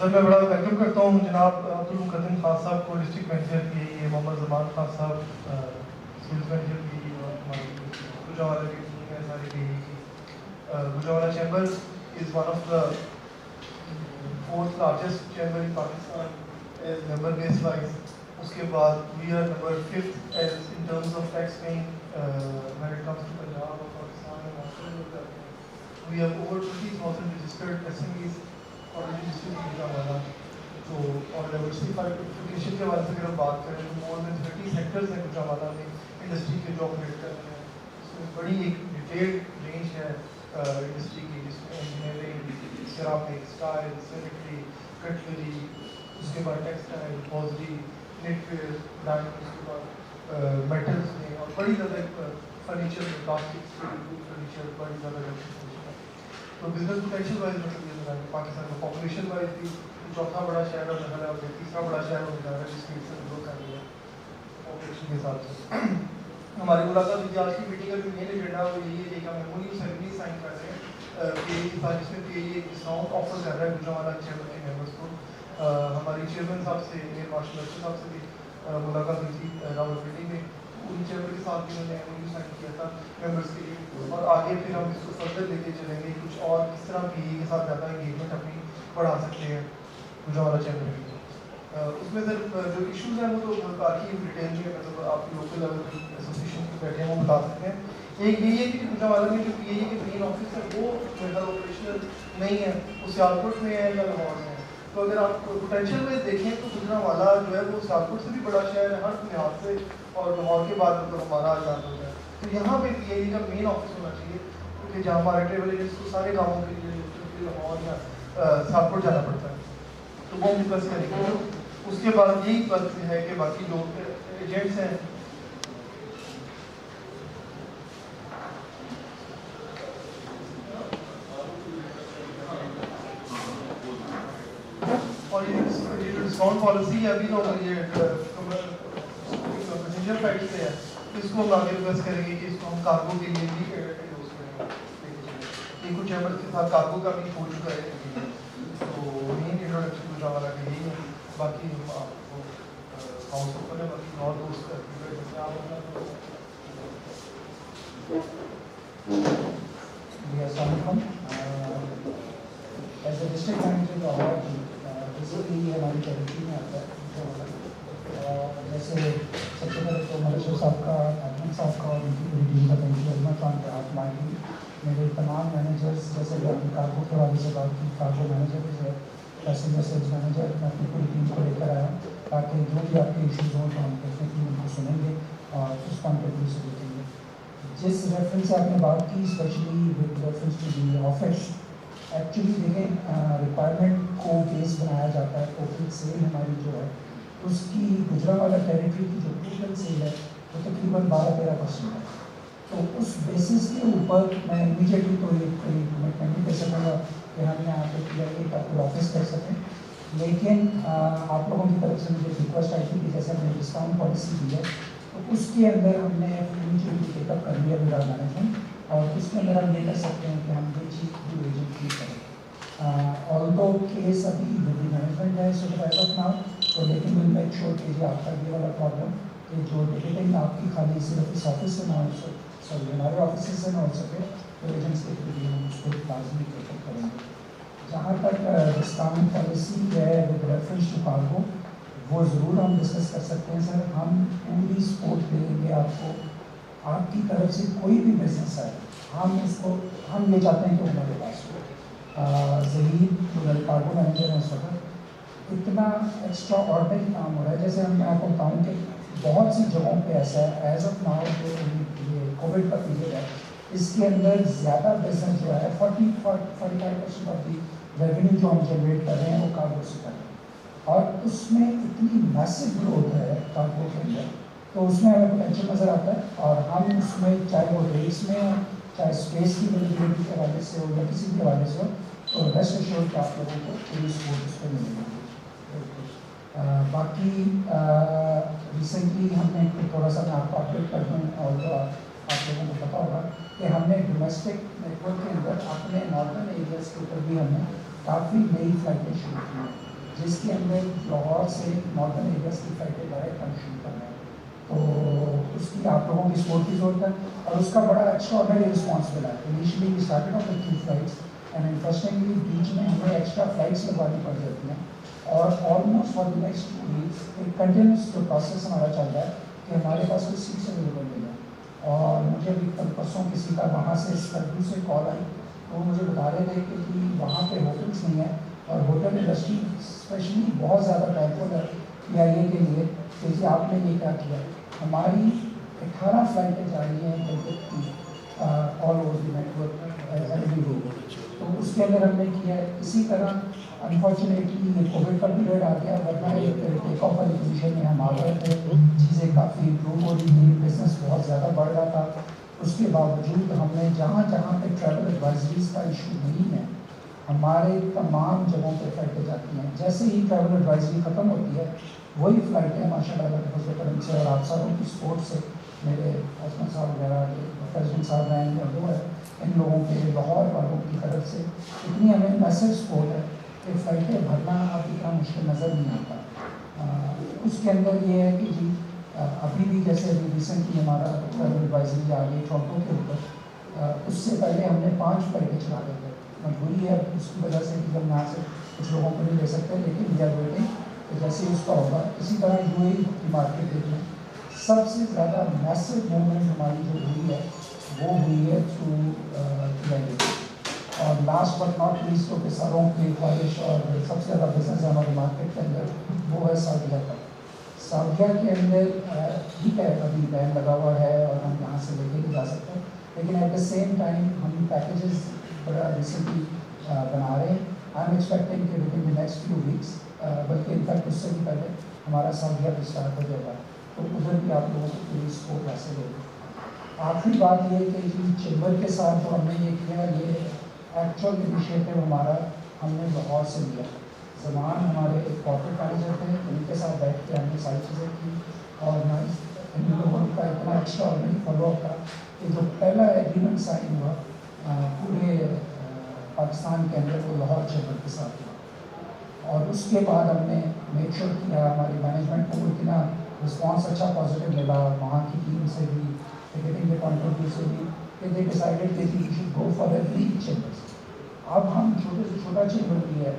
سر میں بڑا ویلکم کرتا ہوں جناب عبدالمقدم خان صاحب کو ڈسٹرکٹ مینیجر کی، یہ محمد زمان خان صاحب سیلز مینیجر کی، اور ہماری گوجرانوالہ کی ٹیم ہے ساری کی۔ Gujranwala chamber is one of the 4th largest chamber in Pakistan as member base wise. اس کے بعد we are number 5th as in terms of tax paying when it comes to Punjab or Pakistan and Australia. We have over 20,000 registered SMEs already registered in Gujranwala. تو اور diversification کے حوالے سے اگر ہم بات کریں تو more than 30 سیکٹرز ہیں گجرانوالہ میں انڈسٹری کے جو آپریٹ کر رہے ہیں۔ اس میں بڑی ایک ڈیٹیلڈ رینج ہے انڈسٹری کی، جس میں engineering, ceramics, tile, sanitary, cutlery, اس کے بعد textile, hosiery, knitwear, diamond, اس کے بعد میٹلس میں، اور بڑی زیادہ فرنیچر میں، پلاسٹک فرنیچر، بڑی زیادہ ڈیولپمنٹ ہے۔ تو بزنس پوٹینشیل وائز مطلب یہ ہے کہ پاکستان میں پاپولیشن وائز بھی چوتھا بڑا شہر ہونے والا ہے اور تیسرا بڑا شہر ہونے جا رہا ہے، جس کی سے گرو کر رہی ہے پاپولیشن کے حساب سے۔ ہماری ملاقات کی آج کی میٹنگ کا جو مین ایجنڈا وہ یہی ہے کہ ہم ایمویو سیریمنی سائن کر رہے ہیں جس میں کہ یہ ڈسکاؤنٹ آفر کر رہا ہے گجرانوالہ چیمبر کے ممبرس کو۔ ہماری چیئرمین صاحب سے، میئر مارشل ارشد صاحب سے بھی ملاقات ہوئی تھی راولپنڈی میں، پوری چیمبر کے ساتھ بھی انہوں نے ایمویو سائن کیا تھا ممبرس کے لیے، اور آگے پھر ہم اس کو فردر لے کے چلیں گے، کچھ اور کس طرح پی اے کے ساتھ زیادہ انگیجمنٹ اپنی بڑھا سکتے ہیں گجرانوالہ چیمبر کی۔ اس میں سر جو ایشوز ہیں وہ تو کافی ڈیٹیل میں مطلب آپ لوکل لیول کی ایسوسیشن کے بیٹھے ہیں وہ بتا سکتے ہیں۔ ایک یہی ہے کہ گجرانوالہ میں جو پی اے کے مین آفس ہے وہ میرا آپریشنل نہیں ہے، وہ سیالکوٹ میں ہے یا لاہور میں ہے۔ تو اگر آپ پوٹینشیل میں دیکھیں تو گجرانوالہ جو ہے وہ سیالکوٹ سے بھی بڑا شہر ہے ہر لحاظ سے، اور لاہور کے بعد مطلب ہمارا اعلان ہو جائے تو یہاں پہ پی اے کا مین آفس ہونا چاہیے، کیونکہ جہاں ہمارے ٹریول ایجنٹس کو سارے گاؤں کے لیے لاہور یا سیالکوٹ جانا پڑتا ہے، تو وہ ڈسکس کریں گے۔ اس کے بعد یہی بات ہے کہ باقی جو ایجنٹس ہیں اور یہ ڈسکاؤنٹ پالیسی ہے ابھی تو یہ پروسیجر فائٹ سے ہے، اس کو ہم آگے ڈسکس کریں گے کہ اس کو ہم کارگو کے لیے بھی یوز کریں گے۔ کچھ چیمبر کے ساتھ کارگو کا بھی ہو چکا ہے، تو مین انٹروڈکشن گجرانوالہ کا یہی ہے۔ باقی ہم آپ کو ہاؤس اوپر ہے، باقی اور دوست السلام علیکم۔ ایز اے ڈسٹرکٹ مینیجر کا اوارڈ بیسیکلی یہ ہماری ٹیریٹری میں آتا ہے، جیسے سب سے پہلے تو ملشر صاحب کا، احمد صاحب کا اور ان کی پوری ٹیم کا thank you very much on behalf of my team. میرے تمام مینیجرس، جیسے کہ آپ نے کارگو کے حوالے سے بات کی، کارگو مینیجر بھی ہے، پیسنجر سیلس مینیجر، میں اپنی پوری ٹیم کو لے کر آیا ہوں تاکہ جو بھی آپ کے ایشوز ہوں تو ہم ڈیفینیٹلی ان کو سنیں گے اور رسپانسبلی سے دیکھیں گے۔ جس ریفرنس سے آپ نے بات کی، specially with reference to the office, actually دیکھیں ریکوائرمنٹ کو بیس بنایا جاتا ہے، ٹوٹل سیل ہماری جو ہے اس کی گجرانوالہ ٹیریٹری کی جو ٹوٹل سیل ہے وہ تقریباً 12-13% ہے۔ تو اس بیسس کے اوپر میں امیجیٹلی تو ایک کمٹمنٹ نہیں دے سکوں گا کہ ہم یہاں پہ ایک اپنا آفس کر سکیں، لیکن آپ لوگوں کی طرف سے مجھے ریکویسٹ آئی تھی کہ جیسے ہم نے ڈسکاؤنٹ پالیسی دی ہے تو اس کے اندر ہم نے امیجیٹلی پک اپ کر لیا ود مینجمنٹ، اور اس کے اندر ہم یہ کر سکتے ہیں کہ ہم یہ چیز جو ایجنٹ کی کریں، آلدو کیس ابھی ود مینجمنٹ ہے سو ایز آف ناؤ، تو لیکن ول میک شیور کہ یہ آپ کا یہ والا پرابلم کہ جو ٹکٹنگ آپ کی خالی صرف اس آفس سے نہ ہو سوری ہمارے آفیسز سے نہ ہو سکے تو ایجنٹس کے تھرو بھی ہم اس کو لازمی ٹیکٹ کریں گے. جہاں تک ڈسکاؤنٹ پالیسی ہے ود ریفرنس ٹو کارگو وہ ضرور ہم ڈسکس کر سکتے ہیں سر. ہم پوری سپورٹ دیں گے آپ کو. آپ کی طرف سے کوئی بھی بزنس ہے ہم اس کو ہم یہ چاہتے ہیں کہ ہمارے پاس ہو. ظہیر جو کارگو مینیجر ہیں اس وقت اتنا ایکسٹرا آرڈنری کام ہو رہا ہے. جیسے میں آپ کو بتاؤں کہ بہت سی جگہوں پہ ایسا ہے ایز آف ناؤ جو یہ کووڈ کا پیریڈ ہے اس کے اندر زیادہ بزنس جو ہے 45% آف دی ریونیو جو ہم جنریٹ کر رہے ہیں وہ کارگو سے کر رہے ہیں. اور اس میں اتنی میسو گروتھ ہے کارگو کے اندر تو اس میں ہمیں پوٹینشیل نظر آتا ہے. اور ہم اس میں چاہے وہ ریٹس میں ہو چاہے اسپیس کی اویلیبلٹی کے حوالے سے ہو یا کسی بھی حوالے سے ہو تو ریسٹ ایشور کہ آپ لوگوں کو پوری سپورٹ اس پہ ملے گی. باقی ریسنٹلی ہم نے تھوڑا سا میں آپ کو اپڈیٹ کر دوں اور تو آپ لوگوں کو پتہ ہوگا کہ ہم نے ڈومیسٹک نیٹ ورک کے اندر اپنے نارتھرن ایریاز کے اوپر بھی ہم نے کافی نئی فلائٹیں شروع کی ہیں جس کے اندر لاہور سے نارتھرن ایریاز کی فلائٹیں ڈائریکٹ ہم شروع کر رہے ہیں. تو اس کی آپ لوگوں کی سپورٹ کی ضرورت ہے اور اس کا بڑا ایکسٹرا آرڈنری رسپانس ملا ہے. Initially we started off with 2 flights and interestingly بیچ میں ہمیں ایکسٹرا فلائٹس لگوانی پڑ جاتی ہیں اور almost for the next 2 weeks ایک کنٹینیوس جو پروسیس ہمارا چل رہا ہے کہ ہمارے پاس کوئی سیٹس اویلیبل نہیں ہے. اور مجھے ابھی کل پرسوں کسی کا وہاں سے اسکرپیو سے کال آئی تو وہ مجھے بتا رہے تھے کہ جی وہاں پہ ہوٹلس نہیں ہیں اور ہوٹل انڈسٹری اسپیشلی بہت زیادہ بیکورڈ ہے پی آئی اے کے لیے کہ جی آپ نے یہ کیا کیا. ہماری 18 فلائٹیں جا رہی ہیں کلکت کی all over the network every day. تو اس کے اندر ہم نے کیا ہے. اسی طرح انفارچونیٹلی یہ کووڈ کا پیریڈ آ گیا ورنہ ایک ٹیک آف والی پوزیشن میں ہم آ گئے تھے. چیزیں کافی امپروو ہو رہی تھی بزنس بہت زیادہ بڑھ رہا تھا. اس کے باوجود ہم نے جہاں جہاں پہ ٹریول ایڈوائزریز کا ایشو نہیں ہے ہمارے تمام جگہوں پہ فلائٹیں جاتی ہیں. جیسے ہی ٹریول ایڈوائزری ختم ہوتی ہے وہی فلائٹیں ماشاء اللہ کے فضل کرم سے اور آپ ساروں کی سپورٹ سے میرے عثمان صاحب وغیرہ پریزیڈنٹ صاحب ہیں وہ ہے ان لوگوں کے لاہور والوں کی طرف سے اتنی ہمیں میسج سپورٹ ہے کہ فلائٹیں بھرنا اب اتنا مشکل نظر نہیں آتا. اس کے اندر یہ ہے کہ جی ابھی بھی جیسے ابھی ریسنٹلی ہمارا ٹریول ایڈوائزری آ گئی ٹورانٹو کے اوپر. اس سے پہلے ہم نے 5 فلائٹیں چلا رہے تھے. مجبوری ہے اس کی وجہ سے کہ ہم یہاں سے کچھ لوگوں کو نہیں لے سکتے لیکن وی آر ویٹنگ کہ جیسے اس کا ہوگا. اسی طرح یو اے ای کی مارکیٹ دیکھیں سب سے زیادہ میسو موومنٹ ہماری جو ہوئی ہے وہ ہوئی ہے تھرو پی آئی اے. اور لاسٹ بٹ ناٹ لیسٹ جو کہ سروں کی خواہش اور سب سے زیادہ بزنس ہے ہماری مارکیٹ کے اندر وہ ہے سعودیہ کا. سعودیہ کے اندر ٹھیک ہے ابھی بین لگا ہوا ہے اور ہم یہاں سے لے کے بھی جا سکتے ہیں لیکن ایٹ دا سیم ٹائم ہم پیکیجز بڑا ریسنٹلی بنا رہے ہیں. آئی ایم ایکسپیکٹنگ کہ with in the next few weeks بلکہ انفیکٹ اس سے بھی پہلے ہمارا سعودیہ بھی اسٹارٹ ہو جائے گا تو ادھر بھی آپ لوگوں کو پوری سپورٹ حاصل ہوگی. آخری بات یہ کہ جی چیمبر کے ساتھ جو ہم نے یہ کیا یہ ایکچوئل انیشیٹو ہمارا ہم نے لاہور سے لیا. زمان ہمارے ایک کارپوریٹ مینیجر تھے ان کے ساتھ بیٹھ کے ہم نے ساری چیزیں کی اور ان لوگوں کا اتنا ایکسٹرا آرڈنری فالو اپ تھا کہ جو پہلا ایگریمنٹ سائن ہوا پورے پاکستان کے اندر وہ لاہور چیمبر کے ساتھ ہوا. اور اس کے بعد ہم نے میک شور کیا ہماری مینجمنٹ کو اتنا رسپانس اچھا پازیٹیو ملا وہاں کی ٹیم سے بھی ٹکٹنگ کے پوائنٹ آف ویو سے بھی کہ دے ڈیسائیڈیڈ کہ we should go for every chamber. اب ہم چھوٹے سے چھوٹا چیمبر بھی ہے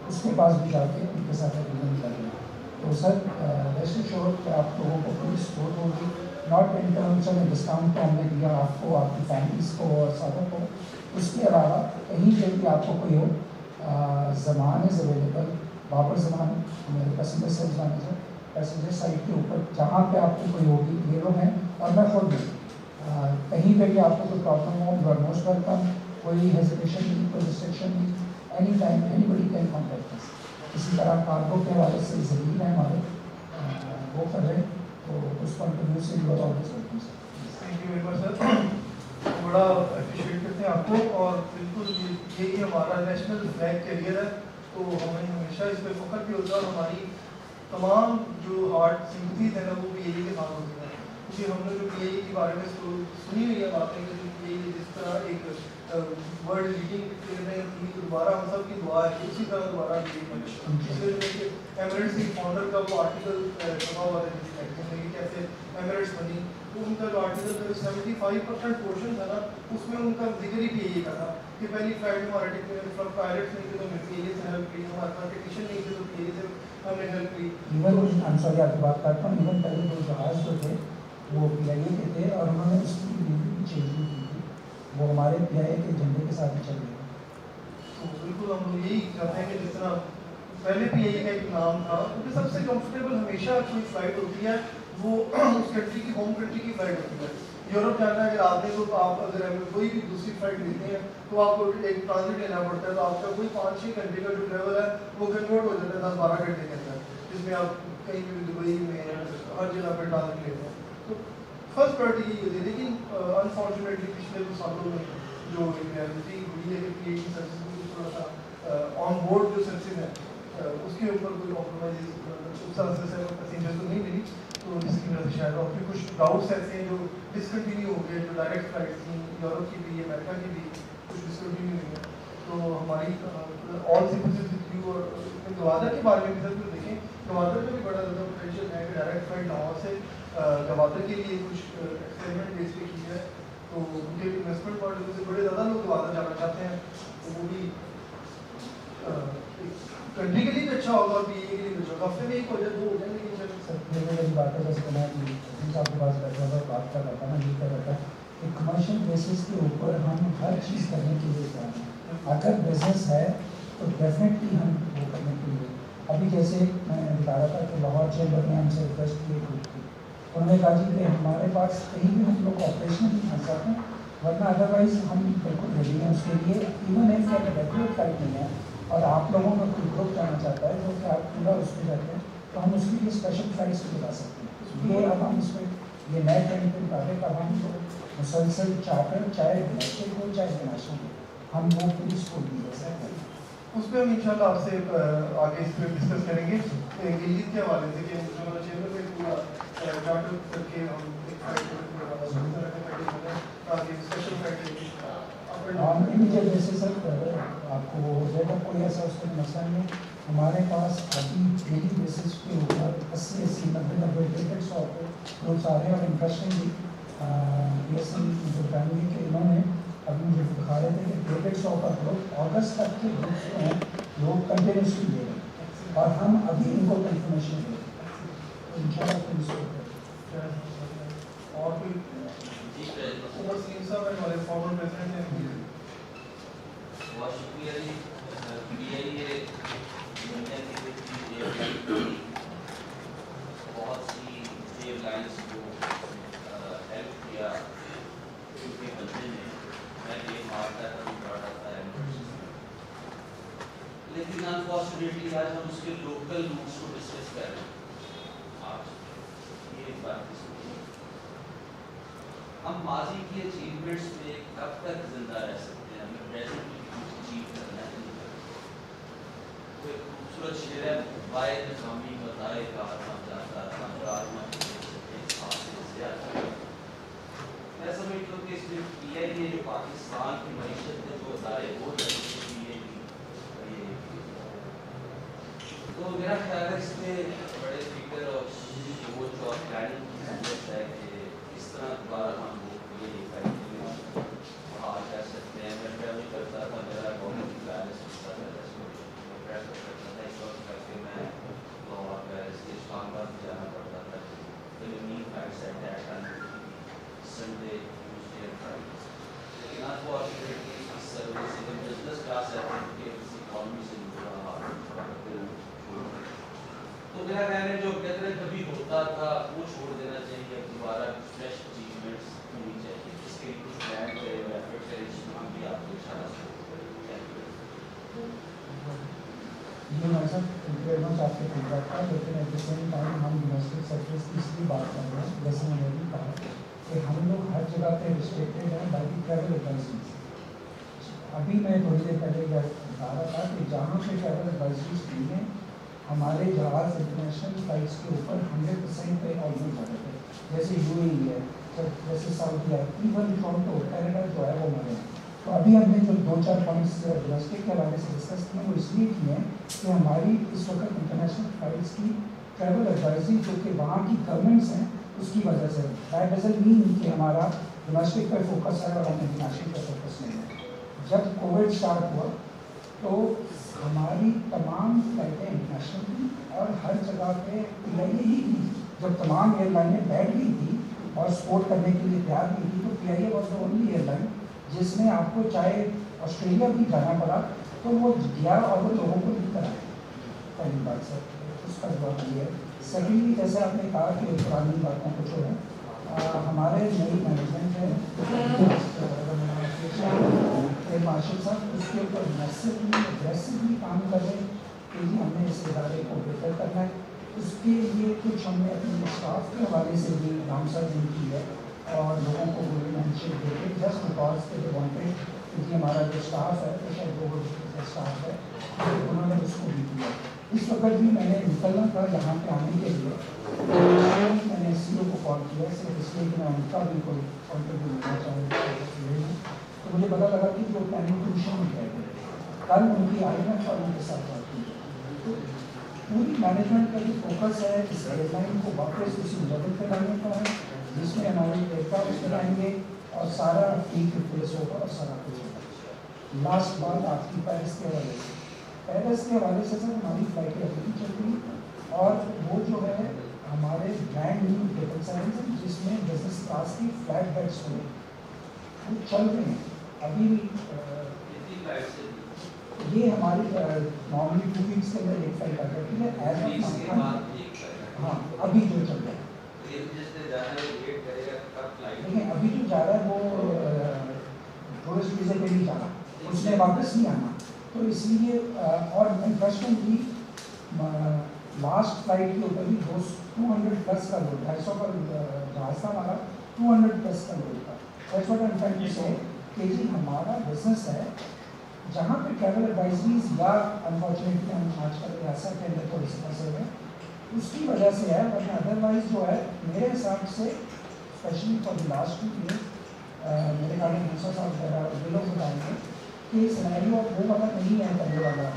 اس کے پاس بھی جا کے ان کے ساتھ ایگریمنٹ کر رہے ہیں. تو سر ریسٹ ایشورڈ کہ آپ لوگوں کو پوری سپورٹ ہوگی. Not in terms of discount تو ہم نے دیا آپ کو آپ کی فیملیز کو اور ساتھوں کو. اس کے علاوہ کہیں پہ بھی آپ کو کوئی ہو زمان از اویلیبل. بابر زمان میرے passenger sales manager passenger site کے اوپر جہاں پہ آپ کو کوئی ہوگی یہ لوگ ہیں اور میں خود بھی کہیں پہ بھی آپ کو کوئی پرابلم ہو یو آر موسٹ ویلکم. کوئی ہیزیٹیشن نہیں کوئی ریسٹرکشن نہیں. Any time anybody can contact us. اسی طرح کارگو کے حوالے سے ضرور ہیں ہمارے وہ کر رہے ہیں تو اس پوائنٹ آف ویو سے you are always welcome sir. Thank you very much sir. بڑا اپریشیٹ کرتے ہیں آپ کو اور بالکل یہی ہمارا نیشنل فلیگ کیریئر ہے تو ہمیں ہمیشہ اس پہ فخر بھی ہوتا ہے اور ہماری تمام جو ہارٹ سمپتیز ہیں نا وہ پی اے ای کے ساتھ ہوتی ہیں کیونکہ ہم نے جو پی اے ای کے بارے میں سنی ہوئی ہے باتیں کہ جو پی اے ای جس طرح ایک ورلڈ لیڈنگ میں تھی دوبارہ ہم سب کی دعا ہے کہ اسی طرح دوبارہ لیڈنگ اس لیے ایمریٹس کے فاؤنڈر کا وہ آرٹیکل چھپا ہوا تھا کسی میگزین میں کہ کیسے ایمریٹس بنی، تو ان کا جو آرٹیکل 75% پورشن تھا نا اس میں ان کا ذکر ہی پی اے کا تھا کہ پہلی فلائٹ میں ہمارا پائلٹس نہیں تھے تو ہمیں پی اے سے ہیلپ لی، ہمارے پاس ٹیکنیشین نہیں تھے تو پی اے سے ہم نے ہیلپ لی. ایون سوری آپ کی بات کرتا ہوں، ایون پہلے جو جہاز جو تھے وہ پی آئی اے کے تھے اور انہوں نے اس کی ڈلیوری بھی چینج نہیں کی تھی، وہ ہمارے پی آئی اے کے جھنڈے کے ساتھ ہی چل رہے ہیں. تو بالکل ہم لوگ یہی چاہتے ہیں کہ جس طرح پہلے پی اے کا ایک نام تھا، کیونکہ سب سے کمفرٹیبل ہمیشہ کوئی فلائٹ ہوتی ہے وہ اس کنٹری کی ہوم کنٹری کی فلائٹ ہوتی ہے. یورپ جانا ہے اگر آپ نے تو آپ اگر کوئی بھی دوسری فلائٹ لیتے ہیں تو آپ کو ایک ٹرانزٹ لینا پڑتا ہے، تو آپ کا کوئی 5-6 گھنٹے کا جو ٹریول ہے وہ کنورٹ ہو جاتا ہے 10-12 گھنٹے کے اندر، جس میں آپ کہیں بھی دبئی میں ہر جگہ پہ ٹرانزٹ لیتے ہیں. تو فرسٹ پرائرٹی یہی ہوتی ہے. لیکن انفارچونیٹلی پچھلے کچھ سالوں میں جو ریالٹی ہوئی ہے کہ پی اے کی سروسز کو تھوڑا سا آن بورڈ جو سروسز ہیں اس کے اوپر کوئی کمپرومائز اس طرح سے پیسنجر کو نہیں ملی، تو جس کی وجہ سے شاید اور پھر کچھ راؤٹس ایسے ہیں جو ڈسکنٹینیو ہو گئے، جو ڈائریکٹ فلائٹ تھیں یورپ کی بھی امریکہ کی بھی کچھ ڈسکنٹینیو ہوئی ہیں. تو ہماری آل سروسز وتھ یو اور گوادر کے بارے میں بھی سر دیکھیں، گوادر میں بھی بڑا زیادہ پوٹینشیل ہے کہ ڈائریکٹ فلائٹ لاہور سے گوادر کے لیے کچھ ایکسپیریمنٹ بیس پہ کی ہے. تو ان کے انویسٹمنٹ پوائنٹ آف ویو سے بڑے زیادہ لوگ گوادر جانا چاہتے ہیں، تو وہ بھی کنٹری کے لیے بھی اچھا ہوگا اور پی اے کے لیے بھی اچھا ہوگا. ہفتے میں ایک ہو جائے 2 ہو جائیں لیکن سر میری بات ہے جیسے میں صاحب کے پاس بیٹھا ہوا بات کر رہا تھا نا، یہ کر رہا تھا کہ کمرشل بیسس کے اوپر ہم ہر چیز کرنے کے لیے تیار ہیں. اگر بزنس ہے تو ڈیفینیٹلی ہم وہ کرنے کے لیے. ابھی جیسے میں بتا رہا تھا کہ لاہور چیمبر نے ہم سے ریکویسٹ کی گروپ کی، انہوں نے کہا جی کہ ہمارے پاس کہیں بھی ہم لوگ آپریشن نہیں کر سکتے ہیں، ورنہ ادروائز ہم بالکل ریڈی ہیں اس کے لیے. ایون ایف اگر ریگولر فلائٹ نہیں ہے اور آپ لوگوں کا کوئی گروپ جانا چاہتا ہے جو کہ آپ پورا اس پہ جاتے ہیں تو ہم اس کے لیے اسپیشل فلائٹس بھی بتا سکتے ہیں. یہ اب ہم اس میں یہ نئے ٹرینڈ کے مطابق اب ہم مسلسل چارٹر چاہے ڈومیسٹک ہو چاہے انٹرنیشنل ہو ہم وہ پوری اس کو دی جیسا ہے. اس پہ ہم انشاءاللہ آپ سے آگے اس پہ ڈسکس کریں گے انگلش کے حوالے سے کہ چیمبر میں پورا چارٹر کر کے ہم ایک تاکہ اسپیشل فلائٹ امیجیٹ ویسے سر آپ کو وہ ہو جائے گا، کوئی ایسا اس میں مسئلہ نہیں ہے. ہمارے پاس ابھی ڈیلی بیسس کے اوپر 80-90 ٹکٹس گروپس آ رہے ہیں. اور انٹرسٹنگلی پی ایس سی جو فیملی کے انہوں نے ابھی مجھے دکھا رہے تھے کہ 150 کا گروپ اگست تک کے گروپس جو ہیں لوگ کنٹینیوسلی دے رہے ہیں اور ہم ابھی ان کو کنفرمیشن دے رہے ہیں. تو ان شاء اللہ پھر اس کو اور کوئی عمر سلیم صاحب ہیں ہمارے فارمر پریزیڈنٹ ہیں. بہت شکریہ جی. پی آئی اے دنیا کی بہت سی ایئر لائنس کو ہیلپ کیا کیونکہ بندے میں یہ مارتا ہے پڑھا تھا. لیکن انفارچونیٹلی آج ہم اس کے لوکل روٹس کو ڈسکس کر رہے ہیں. آج یہ بات ہم ماضی کی اچیومنٹس میں کب تک زندہ رہ سکتے ہیں؟ ہمیں پریزنٹ اچیو کرنا ہے. کوئی خوبصورت شعر ہے، وائے نظامی بتائے کہاں جاتا میں سمجھتا ہوں کہ اس میں پی آئی اے جو پاکستان کی معیشت کے جو ادارے وہ تو میرا خیال ہے اس میں بڑے فکر اور سوچ اور پلاننگ کی ضرورت ہے کہ اس طرح دوبارہ ہم لوگ یہ باہر کر سکتے ہیں. میں ٹریول کرتا تھا، میرا گورنمنٹ کی بیلنس ہوتا تھا، میں ٹریول کرتا تھا اس وقت کر کے میں لاہور پیرس کے اسلام آباد جانا پڑتا تھا. Sunday Tuesday Friday. لیکن انفارچونیٹلی اس سروس سے بزنس کلاس اکانومی سے تو میرا خیال ہے جو کہتے ہیں کبھی ہوتا تھا وہ چھوڑ دینا چاہیے. دوبارہ فریش اچیومنٹس ہونی چاہیے. اس کے لیے کچھ پلان کرے ہوئے ایفرٹ کرے جس میں ہم بھی آپ کو اشارہ جی ہمارے ساتھ انٹرنیٹ آپ کے فیڈ تھا، لیکن ایٹ دا سیم ٹائم ہم ڈومیسٹک سروس کی اس لیے بات کر رہے ہیں جیسے میں نے بھی کہا کہ ہم لوگ ہر جگہ پہ ریسٹرکٹیڈ ہیں بائی دی ٹریول ایڈوائزریز. ابھی میں تھوڑی دیر پہلے بتا رہا تھا کہ جہاں پہ ٹریول ایڈوائزریز دی ہیں ہمارے جہاز انٹرنیشنل فلائٹس کے اوپر 100% پہ آلموسٹ جاتے تھے. جیسے یو اے ای ہے، جیسے سعودی ہے، ایون ٹورنٹو کینیڈا جو ہے وہ ہمارے ہیں. تو ابھی ہم نے جو 2-4 پوائنٹس ڈومیسٹک کے حوالے سے ڈسکس کیے وہ اس لیے کیے ہیں کہ ہماری اس وقت انٹرنیشنل فلائٹس کی ٹریول ایڈوائزری جو کہ وہاں کی گورنمنٹس ہیں اس کی وجہ سے دیٹ ڈزنٹ مین کہ ہمارا ڈومیسٹک پہ فوکس ہے اور ہم انٹرنیشنل پہ فوکس نہیں ہے. جب کووڈ اسٹارٹ ہوا تو ہماری تمام فلائٹیں انٹرنیشنل تھیں اور ہر جگہ پہ پی آئی اے ہی تھی. جب تمام ایئر لائنیں بیٹھ گئی تھی اور سپورٹ کرنے کے لیے تیار نہیں تھی تو P I A was the only airline جس میں آپ کو چاہے آسٹریلیا بھی جانا پڑا تو وہ گیا اور وہ لوگوں کو لے کر آئے. پہلی بات سر اس کا جواب یہ ہے. سیکنڈلی جیسے آپ نے کہا کہ پرانی باتوں کو چھوڑیں, ہمارے نئی مینجمنٹ ہے مارشل صاحب اس کے اوپر میسولی اگریسولی کام کر رہے ہیں کہ جی ہم نے اس ادارے کو بہتر کرنا ہے. اس کے لیے کچھ ہم نے اپنے اسٹاف کے حوالے سے بھی نام سازی کی ہے اور لوگوں کو گولڈن ہینڈ شیک دے کے جسٹ بیکاز کہ دے وانٹیڈ, کیونکہ ہمارا جو اسٹاف ہے شاید وہ اسٹاف ہے انہوں نے اس کو بھی کیا. اس وقت بھی میں نے نکلنا تھا یہاں پہ آنے کے لیے, میں نے سی او کو کال کیا صرف اس لیے کہ میں ان کا بھی کوئی کنٹریبیوٹ لینا چاہوں. تو مجھے پتا لگا کہ وہ پلاننگ کمیشن میں گئے تھے, کل ان کی آئی میں اور ان کے ساتھ بات کی. تو پوری مینجمنٹ کا جو فوکس ہے اس ایئر لائن کو واپس اسی لیول پہ لانے کا ہے جس میں ہمارے ایئرکرافٹ بنائیں گے اور سارا فلیٹ ریپلیس ہوگا اور سارا کچھ ہوگا. لاسٹ بات آپ کی پیرس کے حوالے سے, پیرس کے حوالے سے سر ہماری فلائٹیں ابھی بھی چل رہی ہیں اور وہ جو ہے ہمارے برانڈ نیو ٹریپل سیونس ہیں جس میں بزنس کلاس کی فلیٹ بیڈس ہوئے وہ چل رہے ہیں ابھی بھی. یہ ہماری نارملی 2 ویکس کے اندر ایک فلائٹ آ جاتی ہے ایز ہاں ابھی جو چل رہا ہے. دیکھیں ابھی جو جا رہا ہے وہ ٹورسٹ ویزے پہ نہیں جانا, اس نے واپس نہیں آنا. تو اس لیے اور انٹرسٹنگلی لاسٹ فلائٹ کے اوپر بھی 200 پلس کا لوڈ, 250 کا جہاز تھا ہمارا, 200 پلس کا لوڈ تھا. That's what I am trying to سے کہ جی ہمارا بزنس ہے جہاں پہ ٹریول ایڈوائزریز یا انفارچونیٹلی ہم آج کل ریاست کے اندر تھوڑے سے پھنسے ہوئے ہیں اس کی وجہ سے ہے. ورنہ ادروائز جو ہے میرے حساب سے specially for the last 2 year میرے خیال میں موسیٰ صاحب وغیرہ یہ لوگ بتائیں گے کہ سینیریو وہ والا نہیں ہے پہلے والا.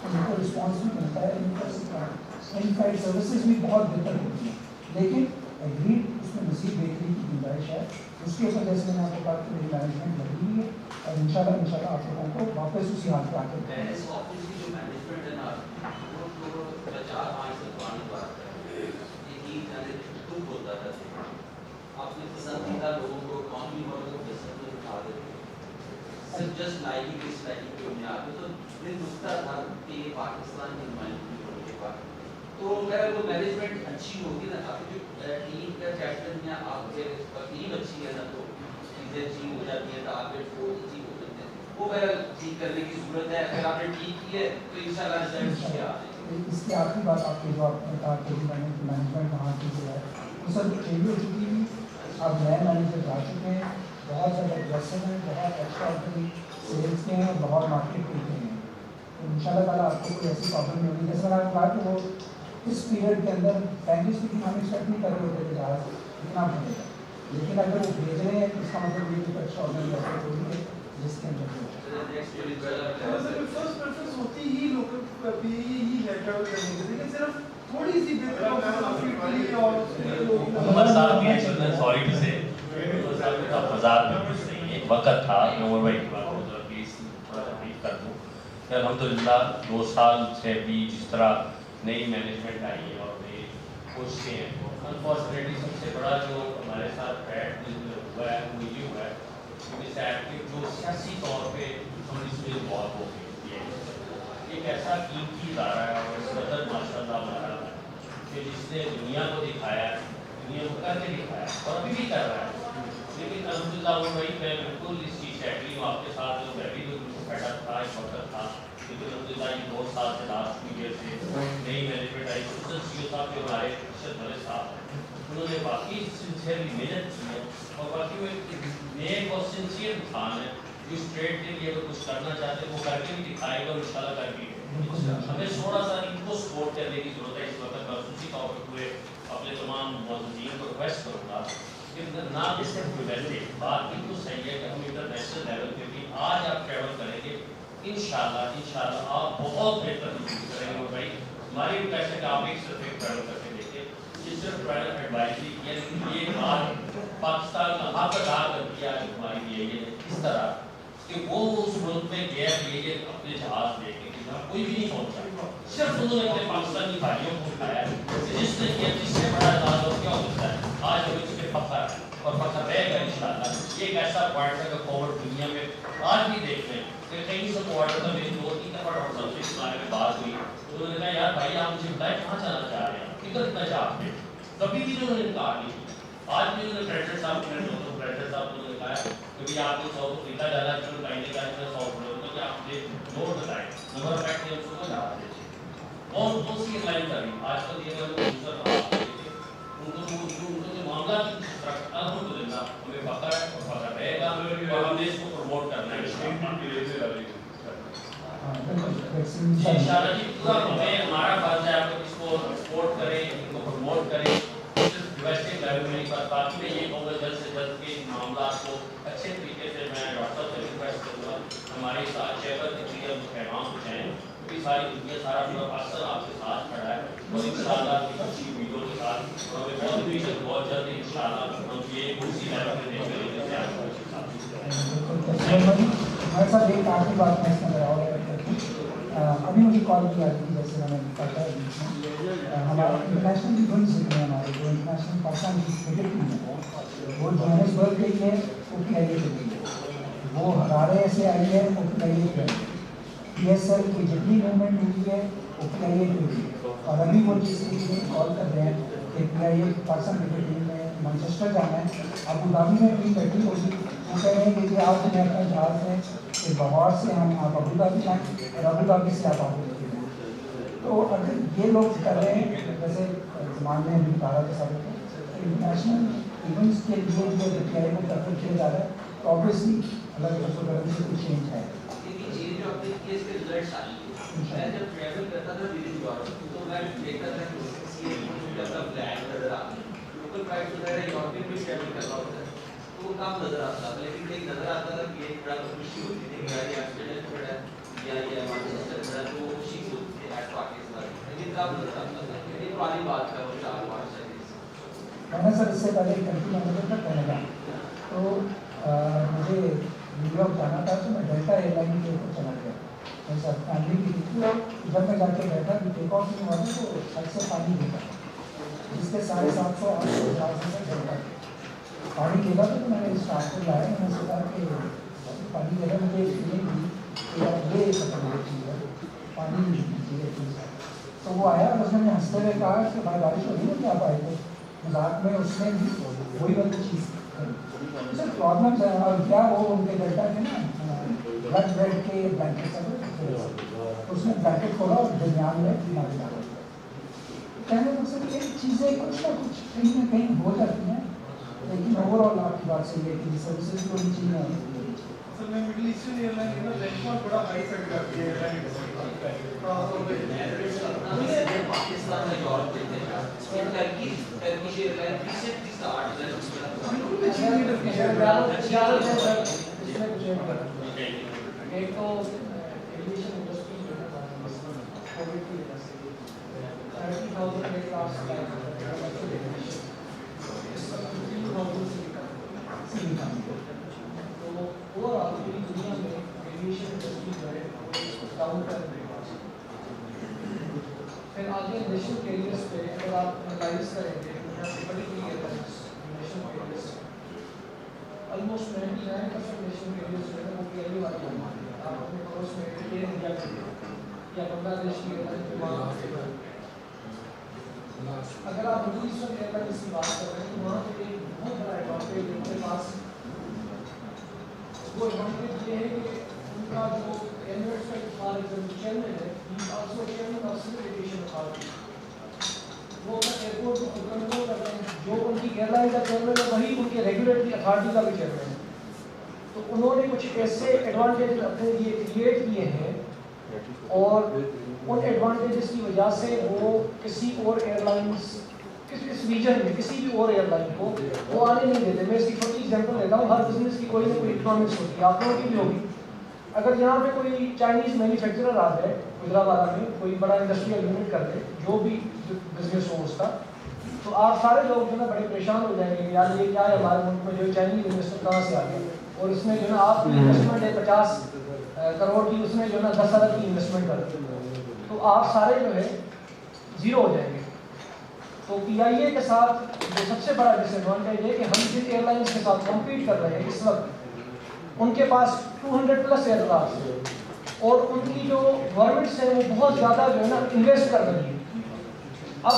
ان کو رسپانس بھی ملتا ہے, ان فلائٹ سروسز بھی بہت بہتر ہوتی ہیں, لیکن ایگریڈ اس میں مزید بہتری کی گنجائش ہے. اس کے اوپر جیسے میں نے آپ کو کہا کہ میری مینجمنٹ لگی ہوئی ہے اور انشاءاللہ آپ لوگوں کو واپس اسی حال پہ آ کے جسٹ لائکنگ ڈس لائکنگ کی بنیاد پہ تو دل دکھتا تھا کہ یہ پاکستان کی نمائندگی ہونے کے بعد تو میرا وہ مینجمنٹ اچھی ہوگی نا, آپ کی جو ٹیم کا کیپٹن یا آپ کے ٹیم اچھی ہے نا تو چیزیں اچھی ہو جاتی ہیں, ٹارگیٹ وہ اچھی ہو جاتے ہیں. وہ میرا ٹھیک کرنے کی ضرورت ہے. اگر آپ نے ٹھیک کی ہے تو انشاءاللہ رزلٹ کیا ہے. اس کی آخری بات آپ کی جو آپ نے کہا کہ مینجمنٹ وہاں کی جو ہے وہ سب چینج ہو چکی ہے. اب نئے مینیجر جا چکے ہیں, بہت زیادہ اگریسو ہیں, بہت ایکسٹرا آرڈنری سیلس کے ہیں اور بہت مارکیٹ کے ہیں. تو ان شاء اللہ تعالیٰ آپ کو کوئی ایسی پرابلم نہیں ہوگی. جیسے میں نے آپ کو کہا کہ وہ اس پیریڈ کے اندر پینلس کی ہم ایکسپیکٹ نہیں کر رہے ہوتے کہ جہاز اتنا بڑھے گا, لیکن اگر وہ بھیج رہے ہیں تو اس کا مطلب یہ کہ ایکسٹرا آرڈنری ایسے ہوئی ہے جس کے اندر فرسٹ پریفرنس ہوتی ہی لوکل پی ہی ہے ٹریول کرنے کے, لیکن صرف تھوڑی سی بہتر محمد صاحب یہ چلنا سوری ٹو سے محمد صاحب کا مزاق میں کچھ نہیں ہے. ایک وقت تھا نور بھائی کی بات ہو تو پلیز تھوڑا تحقیق کر دوں کہ الحمدللہ 2 سال سے بھی جس طرح نئی مینجمنٹ آئی ہے اور نئی کوششیں ہیں, انفارچونیٹلی سب سے بڑا جو ہمارے ساتھ بیٹھ ہوا ہے وہ یہ ہوا ہے کہ صاحب کہ جو سیاسی طور پہ ہم اس میں بہت ہو گئی ہے. ایک ایسا قیمتی ادارہ ہے اور اس قدر ماشاء اللہ ہمارا کہ جس نے دنیا کو دکھایا, دنیا کو کر کے دکھایا اور ابھی بھی کر رہا ہے. لیکن الحمدللہ وہ بھائی میں بالکل اس چیز سے ایگری ہوں آپ کے ساتھ, جو میں بھی جو بیٹھا تھا اس وقت تھا, لیکن الحمدللہ یہ 2 سال سے لاسٹ 2 ایئر سے نئی مینجمنٹ آئی. خصوصاً سی او صاحب جو ہمارے ارشد بڑے صاحب ہیں, انہوں نے باقی سنسیئرلی محنت کی ہے اور باقی وہ ایک نیک اور سنسیئر انسان ہے جو اسٹریٹ کے لیے اگر کچھ کرنا چاہتے ہیں وہ کر کے بھی دکھائے گا اور انشاءاللہ کر بھی. ہمیں تھوڑا سا ان کو سپورٹ کرنے کی ضرورت ہے اس وقت. میں خصوصی طور پہ پورے اپنے تمام موجودین کو ریکویسٹ کروں گا کہ نہ صرف ویسے بات بالکل صحیح ہے کہ ہم انٹرنیشنل لیول پہ بھی آج آپ ٹریول کریں گے انشاءاللہ آپ بہت بہتر محسوس کریں گے. اور بھائی ہماری ریکویسٹ ہے کہ آپ ایک صرف ایک ٹریول کر کے دیکھیں. یہ صرف ایڈوائزری کی ہے، لیکن یہ بات پاکستان کا حق ادا کر دیا ہے ہمارے لیے یہ اس طرح کہ وہ اس ملک میں گیا یہ اپنے جہاز لے کے کوئی بھی نہیں پہنچا، صرف انہوں نے اپنے پاکستانی بھائیوں کو اٹھایا جس نے کیا، جس سے بڑا اعزاز اور کیا ہو سکتا ہے. آج ہمیں اس پہ فخر ہے اور فخر رہے گا انشاءاللہ. یہ ایک ایسا پوائنٹ ہے کہ فارورڈ دنیا میں آج بھی دیکھ رہے ہیں کہ کئی سپورٹر کا میری 2-3 دفعہ ڈاکٹر صاحب سے اس بارے میں بات ہوئی تو انہوں نے کہا یار بھائی آپ مجھے بتائیں کہاں جانا چاہ رہے ہیں، کدھر اتنا چاہتے ہیں، کبھی بھی انہوں نے انکار نہیں کیا. آج بھی انہوں نے پریزیڈنٹ صاحب کو نے کہا کہ بھائی آپ کو ساؤتھ افریقہ جانا ہے، چلو کہیں کا ساؤتھ افریقہ کہ آپ نے نوٹ بتائیں نمبر فیکٹ ہے اس کو جا رہے تھے کون سی لائن کر رہی آج کل یہ ان کو جو معاملہ الحمدللہ ہمیں فخر ہے اور فخر رہے گا اور ہم نے اس کو پروموٹ کرنا ہے انشاءاللہ جی. پورا ہمیں ہمارا فرض ہے آپ اس کو سپورٹ کریں، ان کو پروموٹ کریں صرف ڈومیسٹک لیول میں نہیں پر باقی میں یہ کہوں گا جلد سے جلد کے معاملات کو اچھے طریقے سے میں ڈاکٹر سے ریکویسٹ کروں گا ہمارے ساتھ شہر کی چیزیں پیغام ہو جائیں کیونکہ ساری دنیا سارا پورا پاکستان آپ کے ساتھ کھڑا ہے اور انشاءاللہ کی اچھی ویڈیو کے ساتھ اور ہمیں بہت امید ہے بہت جلد انشاءاللہ ہم یہ اسی لیول پہ دیکھ رہے ہیں. ہمارے ساتھ ایک آخری بات میں اس میں اور ابھی مجھے کال کیا تھی جیسے میں نے کہا ہمارا انٹرنیشنل ایونٹس جتنے ہمارے جو انٹرنیشنل پاکستان کی کرکٹ ٹیم ہے وہ جوہانسبرگ گئی ہے وہ کیریئر سے گئی ہے، وہ ہرارے سے آئی ہے وہ کیریئر پہ پی ایس ایل کی جتنی موومنٹ ہوئی ہے وہ کیریئر پہ ہوئی ہے. اور ابھی وہ جس طریقے سے کال کر رہے ہیں کہ کیریئر پاکستان کرکٹ ٹیم میں مانچسٹر جانا ہے، ابو دھابی میں ٹیم بیٹھی ہوگی، وہ کہہ رہے ہیں کہ آپ نے اپنا جہاز ہے کہ لاہور سے ہم آپ ابو دھابی جائیں اور ابو دھابی سے آپ آگے لے کے جائیں. تو اگر یہ لوگ کر رہے ہیں جیسے زمان میں بھی کہا کہ سب انٹرنیشنل ایونٹس کے لیے جو کیریئر میں پریفر کیا جا رہا ہے تو آبویسلی اللہ کے رسول کرنے سے کچھ چینج ہے. میں جب ٹریول کرتا تھا ڈیلی یورپ تو میں دیکھتا تھا کہ کسی اپنا پلان نظر آتا لوکل فلائٹ وغیرہ یورپین بھی ٹریول کرنا ہوتا ہے تو وہ کام نظر آتا تھا لیکن ایک نظر آتا تھا کہ ایک بڑا خوشی ہوتی تھی کہ یہ ایکسیڈنٹ پڑا ہے یا یہ مانچسٹر پڑا تو وہ خوشی ہوتی تھی ایٹ پاکستان لیکن کام نظر آتا تھا یہ پرانی بات ہے وہ 4-5 سال میں نے سر اس سے پہلے ایک کنٹری مینیجر تھا کینیڈا تو مجھے نیو یارک جانا تھا تو میں ڈیلٹا ایئر لائن کے اوپر چلا گیا میرے ساتھ فیملی بھی تھی. جب میں جا کے بیٹھا کہ ٹیک آف نہیں ہوا تو چھت سے پانی گرا جس کے 750-800 جہاز سے ڈیلٹا پانی گرا تو میں نے اسٹاف کو لایا میں نے اس کو کہا کہ پانی گرا مجھے فیلنگ دی کہ یار یہ سب چیز ہے پانی دیجیے چیز ہے. تو وہ آیا اور اس نے ہنستے ہوئے کہا کہ بھائی بارش ہو رہی ہے کیا آپ آئے تھے مذاق میں اس نے بھی وہی والی چیز کری سر پرابلمس ہیں. اور کیا وہ ان کے ڈیلٹا کے نا بلڈ بیڈ کے بلینکٹ اس نے بریکٹ کھولا اور درمیان میں مارے ڈالا. کہنے کا مقصد یہ چیزیں کچھ نہ کچھ کہیں نہ کہیں ہو جاتی ہیں لیکن اوور آل آپ کی بات صحیح ہے کہ سروسز کوئی چیزیں اصل میں مڈل ایسٹرن ایئر لائن کا بینچ مارک بڑا ہائی سیٹ کرتی ہے ایئر لائن پاکستان میں یورپ دیتے ہیں Turkish airline recently start ایک تو ایویشن انڈسٹری جو ہے کووڈ کی وجہ سے 30,000 ایئرکرافٹ تو اوور آل پوری دنیا میں ایویشن انڈسٹری جو ہے وہ ڈاؤن کر رہی ہے. پھر آگے نیشنل کیریئرس پہ اگر آپ انالائز کریں گے یہاں سے بڑی بڑی airlines national carriers almost 99% national carriers جو ہے وہ کیریئر والے ہیں. آپ اپنے پڑوس میں ایئر انڈیا کے یا بنگلہ دیش کی ایئر لائن وہاں اگر آپ مڈل ایسٹرن ایئر لائنس کی بات کر رہے ہیں تو وہاں پہ ایک بہت بڑا ایڈوانٹیج ان کے پاس وہ ایڈوانٹیج یہ ہے کہ ان کا جو ایمریٹس کا فار ایگزامپل چیئرمین ہے ہی also chairman of civil aviation authority. وہ اپنا ایئرپورٹ کو کنٹرول کرتے ہیں. جو ان کی ایئر لائن کا چیئرمین ہے وہی ان کے ریگولیٹری اتھارٹی کا بھی چیئرمین ہے. تو انہوں نے کچھ ایسے ایڈوانٹیج اپنے لیے کریٹ کیے ہیں اور ان ایڈوانٹیجز کی وجہ سے وہ کسی اور ایئر لائنس اس ریجن میں کسی بھی اور ایئر لائن کو وہ آنے نہیں دیتے. میں اس کی چھوٹی ایگزامپل دیتا ہوں. ہر بزنس کی کوئی نہ کوئی اکنامکس ہوتی ہے, آپ لوگوں کی بھی ہوگی. اگر یہاں پہ کوئی چائنیز مینوفیکچرر آ جائے حیدرآباد میں کوئی بڑا انڈسٹریل یونٹ کر دے جو بھی بزنس ہو اس کا تو آپ سارے لوگ جو ہے بڑے پریشان ہو جائیں گے یار یہ کیا ہے ہمارے ملک میں جو چائنیز انویسٹر کہاں سے آ گیا, اور اس میں جو ہے نا آپ کی انویسٹمنٹ ہے 50 کروڑ کی, اس میں جو ہے نا 10 ارب کی انویسٹمنٹ کرتے ہیں, تو آپ سارے جو ہے زیرو ہو جائیں گے. تو پی آئی اے کے ساتھ جو سب سے بڑا ڈس ایڈوانٹیج ہے کہ ہم جن ایئر لائنس کے ساتھ کمپیٹ کر رہے ہیں اس وقت ان کے پاس 200+ ایئر کرافٹ ہے, اور ان کی جو گورنمنٹس ہیں وہ بہت زیادہ جو ہے نا انویسٹ کر رہی ہے. اب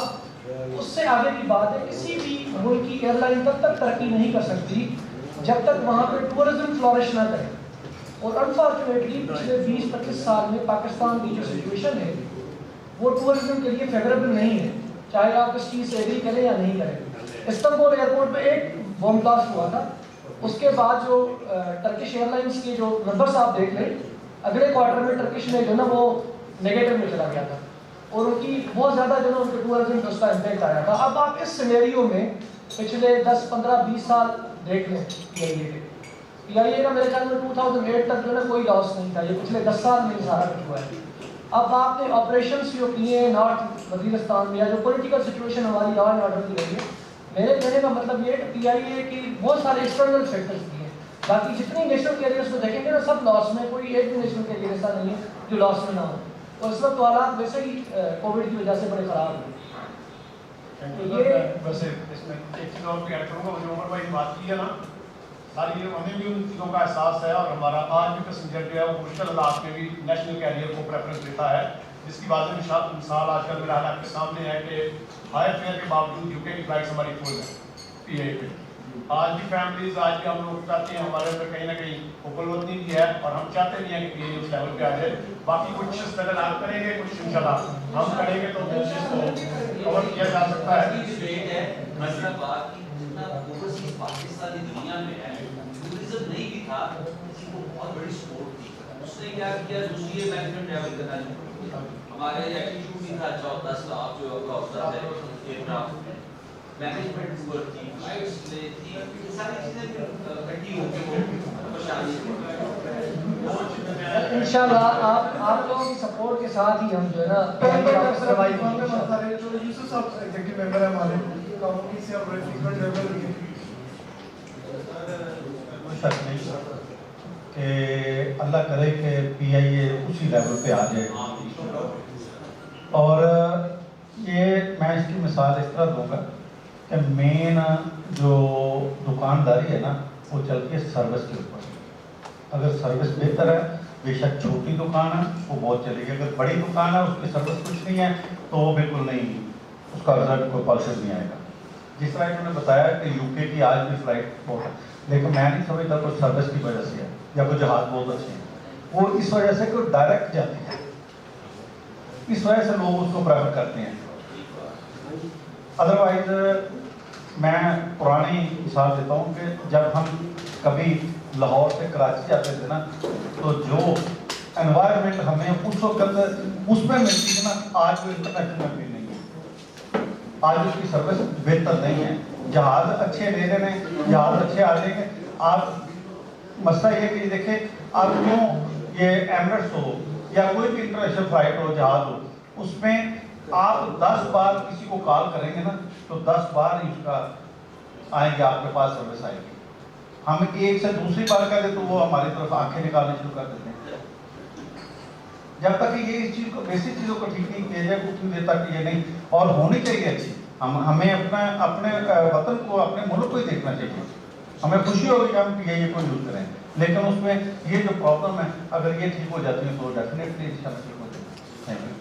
اس سے آگے کی بات ہے کسی بھی ملک کی ایئر لائن تب تک ترقی نہیں کر سکتی جب تک وہاں پہ ٹورزم فلورش نہ کرے, اور انفارچونیٹلی پچھلے 20-25 سال میں پاکستان کی جو سچویشن ہے وہ ٹورزم کے لیے فیوریبل نہیں ہے, چاہے آپ اس چیز سے ایگری کریں یا نہیں کریں. استنبول ایئرپورٹ پہ ایک بم بلاسٹ ہوا تھا, اس کے بعد جو ٹرکش ایئر لائنس کے جو نمبرز آپ دیکھ لیں, اگلے کوارٹر میں ٹرکش میں جو ہے نا وہ نیگیٹو میں چلا گیا تھا, اور ان کی بہت زیادہ جو ہے نا ان کے ٹورزم پہ اس کا امپیکٹ آیا تھا. اب آپ اس سینیریو میں پچھلے 10-15-20 سال دیکھ لیں پی آئی اے کا میرے خیال میں 2008 تک جو ہے نا کوئی لاس نہیں تھا, یہ پچھلے 10 سال میں سارا کچھ ہوا ہے. اب آپ نے آپریشنس جو کیے ہیں نارتھ وزیرستان میں, یا جو پولیٹیکل سچویشن ہماری لا اینڈ آرڈر کی رہی ہے, میرے کہنے کا مطلب یہ ہے کہ پی آئی اے کی بہت سارے ایکسٹرنل فیکٹرز بھی ہیں. باقی جتنی نیشنل کیریئرس کو دیکھیں گے نا سب لاس میں, کوئی ایک بھی نیشنل کیریئر ایسا نہیں ہے جو لاس میں نہ ہو, اور اس وقت حالات ویسے ہی کووڈ کی وجہ سے بڑے خراب ہیں. ویسے اس میں ایک چیز اور بھی ایڈ کروں گا, جو عمر بھائی نے بات کی ہے نا, ساری ہمیں بھی ان چیزوں کا احساس ہے, اور ہمارا آج بھی پیسنجر جو ہے وہ مشکل حالات میں بھی نیشنل کیریئر کو پریفرنس دیتا ہے, جس کی واضح مثال آج کل میرا آپ کے سامنے ہے کہ ہائی فیئر کے باوجود یو کے کی فلائٹس ہماری فل ہے پی اے پہ. آج بھی فیملیز, آج بھی ہم لوگ چاہتے ہیں ہمارے اندر کہیں نہ کہیں حکم وطنی بھی ہے, اور ہم چاہتے بھی ہیں کہ پی اے اس لیول پہ آ جائے. باقی کچھ اسٹرگل آپ کریں گے, کچھ انشاءاللہ ہم کریں گے, تو اس چیز کو کور کیا جا سکتا ہے. مسئلہ بات کی جتنا اوورسیز پاکستانی دنیا میں ہے, ٹورزم نہیں بھی تھا, کسی کو بہت بڑی سپورٹ تھی. اس نے کیا کیا, دوسری مینجمنٹ ٹریول کرنا چاہیے. ہمارے ایٹیٹیوڈ بھی تھا 14 اسٹاف جو افسر ہے ایئرکرافٹ میں, مینجمنٹ پور تھی, فلائٹس لے تھی, یہ ساری چیزیں اکٹھی ہو کے وہ پریشانی انشاءاللہ آپ لوگوں کی سپورٹ کے ساتھ ہی ہم جو ہے نا سروائی کریں گے. جو یوسف صاحب ایگزیکٹو ممبر ہے ہمارے کمیونٹی سے, اور فریکوینٹ ریگولر بھی ہیں. کوئی شک نہیں کہ اللہ کرے کہ پی آئی اے اسی لیول پہ آ جائے. اور یہ میں اس کی مثال اس طرح دوں گا کہ مین جو دکانداری ہے نا وہ چلتی ہے سروس کے اوپر. اگر سروس بہتر ہے, بے شک چھوٹی دکان ہے وہ بہت چلے گی, اگر بڑی دکان ہے اس کی سروس کچھ نہیں ہے تو وہ بالکل نہیں, اس کا رزلٹ کوئی پالسز نہیں آئے گا. جس طرح انہوں نے بتایا کہ یو کے کی آج بھی فلائٹ بہت ہے, لیکن میں نہیں سمجھتا کوئی سروس کی وجہ سے ہے یا کوئی جہاز بہت اچھے ہیں, وہ اس وجہ سے کہ وہ ڈائریکٹ جاتی ہے, اس وجہ سے لوگ اس کو پریفر کرتے ہیں. ادروائز میں پرانی مثال دیتا ہوں کہ جب ہم کبھی لاہور سے کراچی جاتے تھے نا, تو جو انوائرمنٹ ہمیں اس وقت اس میں ملتی تھی نا, آج وہ انٹرنیشنل میں بھی نہیں ہے. آج اس کی سروس بہتر نہیں ہے. جہاز اچھے لے رہے ہیں, جہاز اچھے آ جائیں گے. آپ مسئلہ یہ کہ دیکھیں آپ کیوں یہ ایمریٹس ہو یا کوئی بھی انٹرنیشنل فلائٹ ہو, جہاز ہو, اس میں آپ 10 بار کسی کو کال کریں گے نا تو 10 بار ہی اس کا آئیں گے آپ کے پاس سروس آئے گی. ہم ایک سے دوسری بار کہہ دیں تو وہ ہماری طرف آنکھیں نکالنے شروع کر دیتے ہیں. جب تک کہ یہ اس چیز کو بیسک چیزوں کو ٹھیک نہیں کیا جائے, کچھ نہیں دیتا کہ یہ نہیں, اور ہونی چاہیے اچھی. ہمیں اپنے وطن کو, اپنے ملک کو ہی دیکھنا چاہیے. ہمیں خوشی ہوگی کہ ہم پی آئی اے کو یوز کریں, لیکن اس میں یہ جو پرابلم ہے اگر یہ ٹھیک ہو جاتی ہے تو ڈیفینیٹلی انشاءاللہ ٹھیک ہو جائے گی. Thank you.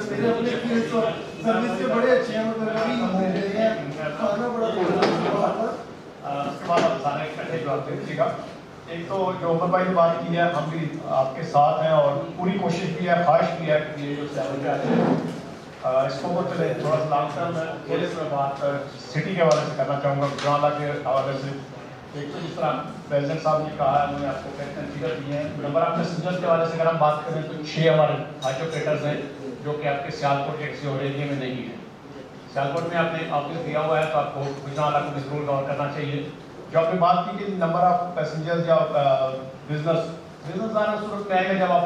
میرے اپنے ایکسپیرینس اور سروس کے بڑے اچھے ہیں, مطلب ابھی کھانا بڑا اس کے بعد آپ سارے اکٹھے جواب دے دیجیے گا. ایک تو جو عمر بھائی نے بات کی ہے, ہم بھی آپ کے ساتھ ہیں اور پوری کوشش بھی ہے, خواہش بھی ہے کہ یہ جو لیول پہ آ جائے اس کو چلے. تھوڑا سا لانگ ٹرم ہے, تھوڑی سی میں بات سٹی کے حوالے سے کرنا چاہوں گا, گجرانوالا کے حوالے سے. ایک تو جس طرح پریزیڈنٹ صاحب نے کہا ہے, انہوں نے آپ کو کہتے ہیں فگر دیے ہیں, نمبر آف پیسنجرز کے حوالے سے اگر ہم بات کریں تو 6 ہمارے ہائی آپریٹرز ہیں جو کہ آپ کے سیالکوٹ ٹیکسی اور ایریا میں نہیں ہے. سیالکوٹ میں آپ نے آفس دیا ہوا ہے تو آپ کو گجرانوالا کو بھی ضرور غور کرنا چاہیے. جو آپ نے بات کی کہ نمبر آف پیسنجرز یا بزنس آنا صورت میں آئے گا جب آپ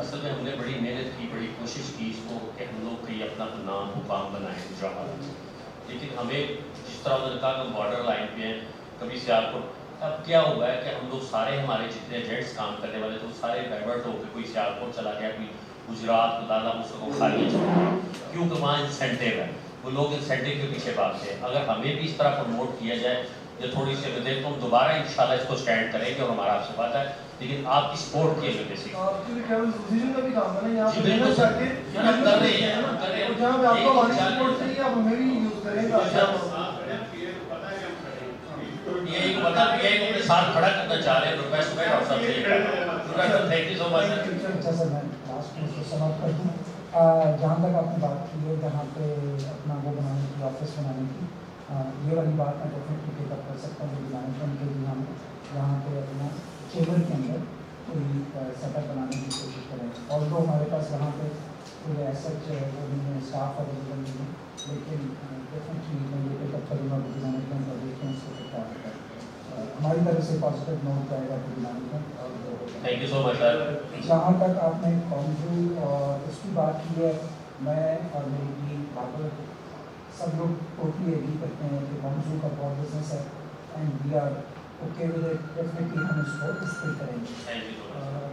اصل میں ہم نے بڑی محنت کی, بڑی کوشش کی اس کو کہ ہم لوگ کہیں اپنا نام مقام بنائیں دوسرا حالت سے, لیکن ہمیں جس طرح انہوں نے کہا کہ بارڈر لائن پہ ہیں, کبھی سیالکوٹ, اب کیا ہوا ہے کہ ہم لوگ سارے ہمارے جتنے ایجنٹس کام کرنے والے تھے وہ سارے ڈائیورٹ ہو کے کوئی سیالکوٹ چلا گیا, کوئی گجرات, دادا کو خالی چلا گیا, کیونکہ وہاں انسینٹیو ہے, وہ لوگ انسینٹیو کے پیچھے بھاگتے ہیں. اگر ہمیں بھی اس طرح پروموٹ کیا جائے یا تھوڑی سی مدد, تو ہم دوبارہ انشاءاللہ اس کو اسٹینڈ کریں گے, اور ہمارا آپ سے بات ہے, لیکن آپ کی سپورٹ کی وجہ سے. آپ کی بھی ٹریول ایسوسیشن کا بھی کام ہے نا یہاں جی پہ بالکل کر کے ہم کر رہے ہیں, ہم کر رہے ہیں, جہاں پہ آپ کو ہماری سپورٹ چاہیے آپ ہمیں بھی یوز کریں گے. یہ ایک مطلب یہ ہے کہ ساتھ کھڑا کرنا چاہ رہے ہیں, ریکویسٹ میں ڈاکٹر صاحب سے ڈاکٹر صاحب تھینک یو سو مچ. اچھا سر, میں لاسٹ میں اس کو سماپت کر دوں. جہاں تک آپ نے بات کی ہے جہاں پہ اپنا وہ بنانے کی, آفس بنانے کی, یہ والی بات میں ڈیفینیٹلی ٹیک اپ کر سکتا ہوں. مینجمنٹ کے لیے ہم یہاں پہ اپنا چیمبر کے اندر کوئی سیٹ اپ بنانے کی کوشش کریں. اور تو ہمارے پاس یہاں پہ کوئی ایسا وہ نہیں ہے, اسٹاف اویلیبل نہیں ہے, لیکن ڈیفینیٹلی میں یہ ٹیک اپ کروں گا کہ مینجمنٹ اور دیکھیں اس کو کیا ہوتا ہے. ہماری طرف سے پازیٹیو نوٹ جائے گا کہ مینجمنٹ. اور تھینک یو سو مچ سر. جہاں تک آپ نے کامزو اور اس کی بات کی ہے, میں اور میری ٹیم بابر سب لوگ ٹوٹلی ایگری کرتے ہیں کہ کامزو کا بہت بزنس ہے, and we are okay with it. Definitely ہم اس کو اسٹے کریں گے.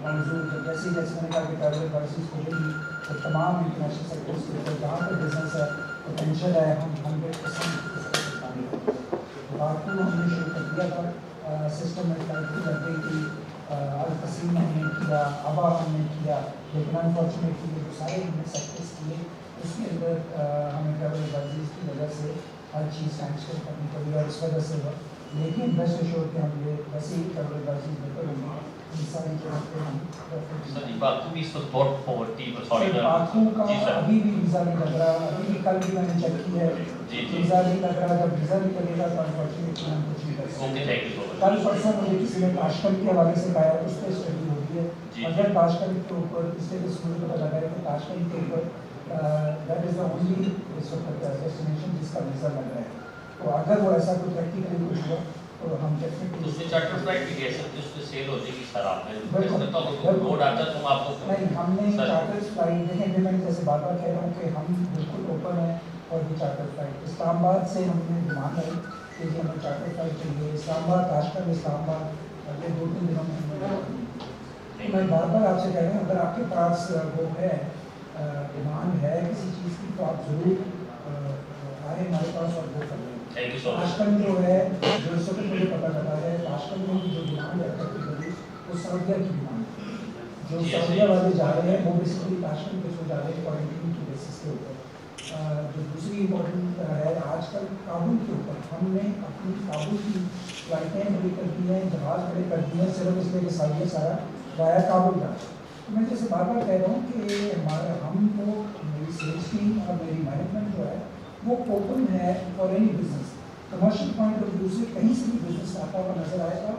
کامزو جیسے میں نے کہا کہ ٹریول ایڈوائزریز کو بھی تو تمام انٹرنیشنل سیکٹرس کے اوپر جہاں پہ بزنس ہے, پوٹینشیل ہے, ہم 100% اس کو سکھائیں گے. باقی ہم نے شروع کر دیا تھا سسٹم میں فلائٹ کی لگ گئی تھی, القسیم ہم نے کیا, ابا ہم نے کیا, لیکن انفارچونیٹلی یہ جو سارے ہم نے سکسیس کیے اس کے اندر ہمیں ٹریول ایڈوائزریز کی وجہ سے ہر چیز سینکشن کرنی پڑی اور اس وجہ سے ہوا. لیکن بیسٹ ایشور کہ ہم یہ ویسے ہی ٹریول ایڈوائزریز بہتر ہوں گی ان ساری چیزوں پہ ہم. سر باقو بھی اس وقت بہت پاورٹی پر سوری باقو کا ابھی بھی ویزا نہیں لگ رہا, ابھی بھی کل بھی میں نے چیک کی ہے ویزا نہیں لگ رہا. جب ویزا نہیں لگے گا تو انفارچونیٹلی ہم کچھ نہیں کر سکتے. کل پرسوں مجھے کسی نے تاشکند کے حوالے سے کہا اس پہ اسٹڈی ہو رہی ہے. اگر تاشکند کے اوپر اسٹیٹس مجھے پتا لگا ہے کہ تاشکند کے اوپر دیٹ از دا اونلی اس وقت ڈیسٹینیشن جس کا ویزا لگ رہا ہے. تو اگر وہ ایسا کوئی پریکٹیکلی کچھ ہوا تو ہم اس میں چارٹر فلائٹ بھی کہہ سکتے, اس میں سیل ہو جائے گی سر. آپ نے روڈ آتا تو آپ کو نہیں, ہم نے چارٹر فلائٹ دیکھیں کہ میں جیسے بار بار کہہ رہا ہوں کہ ہم بالکل اوپن ہیں. اور بھی چارٹر فلائٹ اسلام آباد سے ہم نے ڈیمانڈ آئی کہ جی ہمیں چارٹر فلائٹ چاہیے. اسلام آباد, تاشکند, اسلام آباد اگلے 2-3 دنوں میں. میں بار بار آپ سے کہہ رہا ہوں اگر آپ کے پاس وہ ہے ڈیمانڈ ہے کسی چیز کی تو آپ ضرور آئیں ہمارے پاس اور وہ کر لیں. تاشکند جو ہے جو اس وقت مجھے پتہ لگا ہے تاشکند میں بھی جو ڈیمانڈ ہے وہ سعودیہ کی ڈیمانڈ ہے. جو سعودیہ والے جا رہے ہیں وہ بیسکلی تاشکند کے تھرو جا رہے ہیں کوارنٹین کی بیسس کے اوپر. جو دوسری امپورٹنٹ ہے آج کل کابل کے اوپر ہم نے اپنی کابل کی فلائٹیں بڑی کر دی ہیں, جہاز بڑے کر دیے ہیں, صرف اس لیے کہ سعودیہ سارا وایا کابل جا. میں جیسے بار بار کہہ رہا ہوں کہ ہمارا ہم کو میری سیلس ٹیم اور میری مینجمنٹ جو ہے وہ اوپن ہے for any business. Commercial point of view سے کہیں سے بھی بزنس آتا ہوا نظر آئے گا.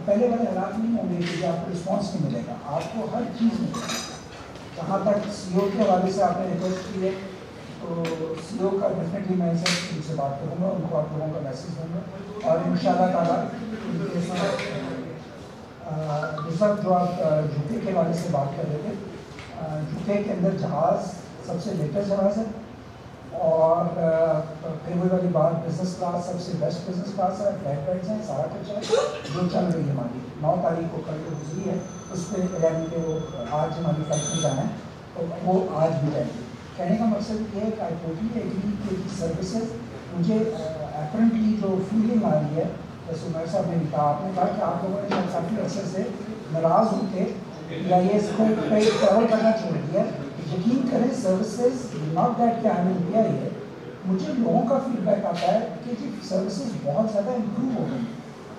پہلے والے حالات نہیں ہوں گے کہ آپ کو رسپانس نہیں ملے گا, آپ کو ہر چیز ملے گا. جہاں تک سی او کے حوالے سے آپ نے ریکویسٹ کی ہے تو سی او کا ڈیفینیٹلی میں ان سے بات کروں گا, ان کو آپ لوگوں کا میسیج دوں گا اور ان شاء اللہ تعالیٰ ان کے ساتھ دوسرا جو آپ جوتے کے حوالے سے بات کر رہے تھے, جوتے کے اندر جہاز سب سے لیٹسٹ جہاز ہے. اور پھر وہی والی بات بزنس کلاس سب سے بیسٹ بزنس کلاس ہے, فلیٹ بیڈس ہیں, سارا کچھ ہے جو چل رہی ہے. ہماری 9 تاریخ کو کل جو گزری ہے اس پہ یعنی کہ وہ آج ہماری فلائٹ میں جانا ہے تو وہ آج بھی جائیں گے. کہنے کا مقصد یہ ہے کہ آئی ٹوٹلی ایگری کہ سروسز مجھے اپرنٹلی جو فیلنگ آ رہی ہے جیسے عمر صاحب نے کہا, آپ نے کہا کہ آپ لوگوں نے کافی عرصے سے ناراض ہو کے یا یہ اس کو ٹریول کرنا چھوڑ دیا. یقین کریں سروسز ناٹ دیٹ کہ آئی ایم انڈیا ہی ہے, مجھے لوگوں کا فیڈ بیک آتا ہے کہ جی سروسز بہت زیادہ امپروو ہو گئی,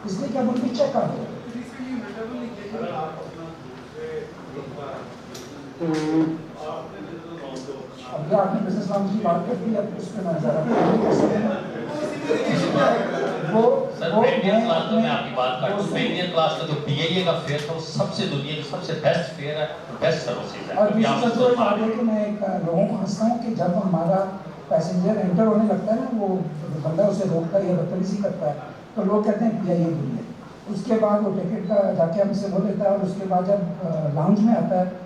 اس لیے کہ اب ان کی چیک کر دو. ابھی آپ نے بزنس لاؤنج کی بات کر دی, اب اس پہ میں ذرا میں آپ کی بات کرتا ہوں. پریمیر کلاس کا جو پی آئی اے کا فیئر تھا وہ سب سے دنیا کی سب سے بیسٹ فیئر ہے, بیسٹ سروسز ہے. اور دوسری بات یہ کہ میں لوگوں کو ہنستا ہوں کہ جب ہمارا پیسنجر انٹر ہونے لگتا ہے نا, وہ بندہ اسے روکتا ہے یا بدتمیزی کرتا ہے تو لوگ کہتے ہیں پی آئی اے بولیے. اس کے بعد وہ ٹکٹ کا جا کے ہم سے وہ لیتا ہے اور اس کے بعد جب لاؤنج میں آتا ہے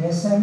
ESM